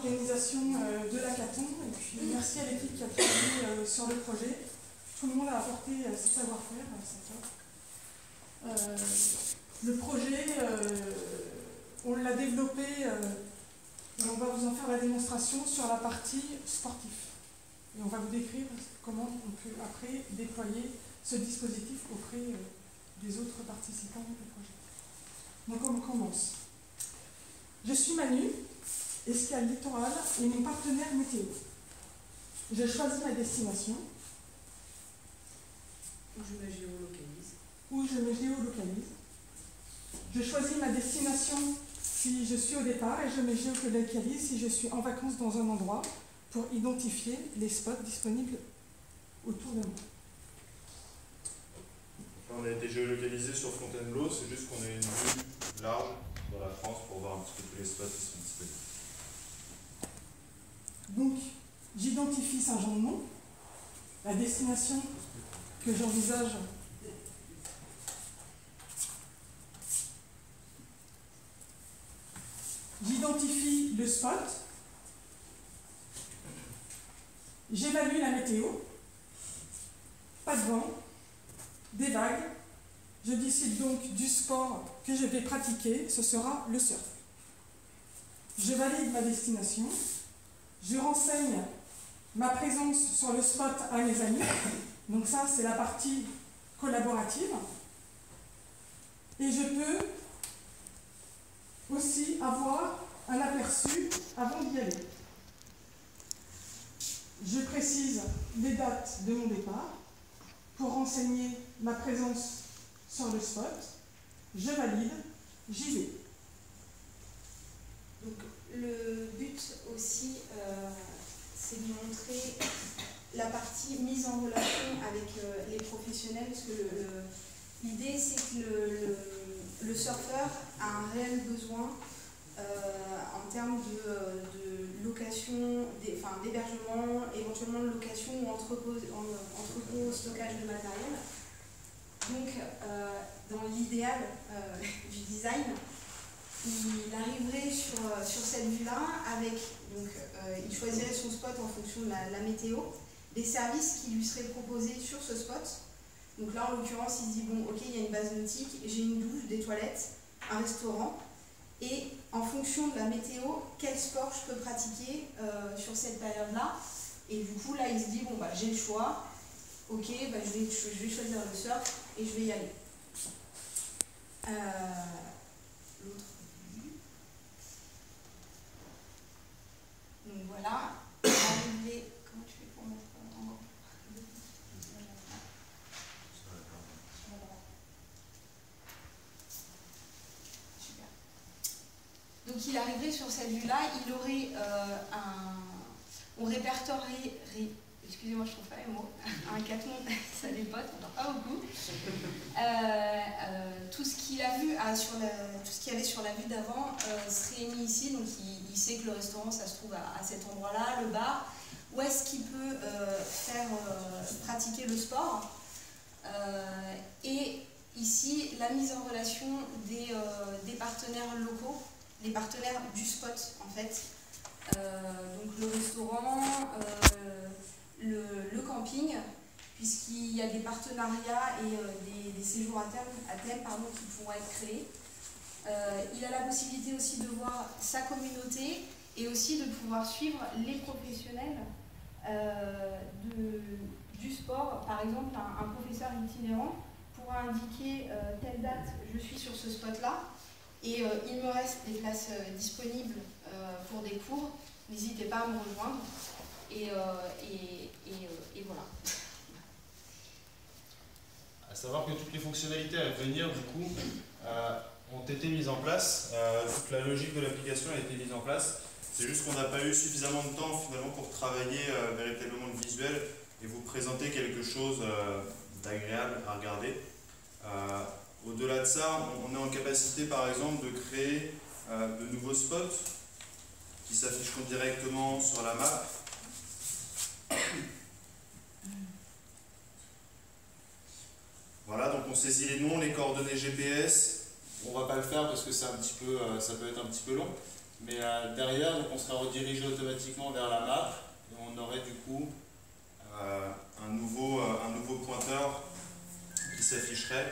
l'organisation de l'hackathon et puis merci à l'équipe qui a travaillé sur le projet. Tout le monde a apporté ses savoir-faire, c'est top. Le projet, on l'a développé et on va vous en faire la démonstration sur la partie sportive. Et on va vous décrire comment on peut après déployer ce dispositif auprès des autres participants du projet. Donc on commence. Je suis Manu, Escale Littoral et mon partenaire météo. Je choisis ma destination. Où je me géolocalise. Où je me géolocalise. Je choisis ma destination si je suis au départ et je me géolocalise si je suis en vacances dans un endroit pour identifier les spots disponibles autour de moi. On a été géolocalisé sur Fontainebleau, c'est juste qu'on a une vue large dans la France pour voir un petit peu tous les spots qui sont disponibles. Donc, j'identifie Saint-Jean-de-Mont, la destination que j'envisage. J'identifie le spot. J'évalue la météo. Pas de vent, des vagues. Je décide donc du sport que je vais pratiquer, ce sera le surf. Je valide ma destination. Je renseigne ma présence sur le spot à mes amis. Donc ça, c'est la partie collaborative. Et je peux aussi avoir un aperçu avant d'y aller. Je précise les dates de mon départ pour renseigner ma présence sur le spot. Je valide, j'y vais. Donc le but aussi, c'est de montrer la partie mise en relation avec les professionnels, parce que l'idée c'est que le surfeur a un réel besoin en termes de location, d'hébergement, éventuellement de location ou entrepôt, stockage de matériel. Donc dans l'idéal du design, il arriverait sur cette vue-là avec, il choisirait son spot en fonction de la météo, des services qui lui seraient proposés sur ce spot. Donc là, en l'occurrence, il se dit, bon, ok, il y a une base nautique, j'ai une douche, des toilettes, un restaurant, et en fonction de la météo, quel sport je peux pratiquer sur cette période-là. Et du coup, là, il se dit, bon, bah, j'ai le choix, ok, bah, je vais choisir le surf et je vais y aller. L'autre. Donc voilà, comment tu fais pour mettre en gros? Super. Donc il arriverait sur cette vue-là, il aurait on répertorierait, excusez-moi je trouve pas les mots, un hackathon, ça dépote, on n'en pas beaucoup. Tout ce qu'il a vu tout ce qu'il y avait sur la vue d'avant serait mis ici, donc il sait que le restaurant ça se trouve à cet endroit-là, le bar, où est-ce qu'il peut faire pratiquer le sport. Et ici, la mise en relation des partenaires locaux, les partenaires du spot en fait. Donc le restaurant, le camping, puisqu'il y a des partenariats et des séjours à thème qui pourront être créés. Il a la possibilité aussi de voir sa communauté et aussi de pouvoir suivre les professionnels du sport. Par exemple, un professeur itinérant pourra indiquer telle date je suis sur ce spot-là et il me reste des places disponibles pour des cours. N'hésitez pas à me rejoindre. Et voilà. À savoir que toutes les fonctionnalités à venir, du coup, ont été mises en place. Toute la logique de l'application a été mise en place. C'est juste qu'on n'a pas eu suffisamment de temps, finalement, pour travailler véritablement le visuel et vous présenter quelque chose d'agréable à regarder. Au-delà de ça, on est en capacité, par exemple, de créer de nouveaux spots qui s'afficheront directement sur la map. Voilà, donc on saisit les noms, les coordonnées GPS. On ne va pas le faire parce que c'est ça peut être un petit peu long. Mais derrière, donc, on sera redirigé automatiquement vers la map et on aurait du coup un nouveau pointeur qui s'afficherait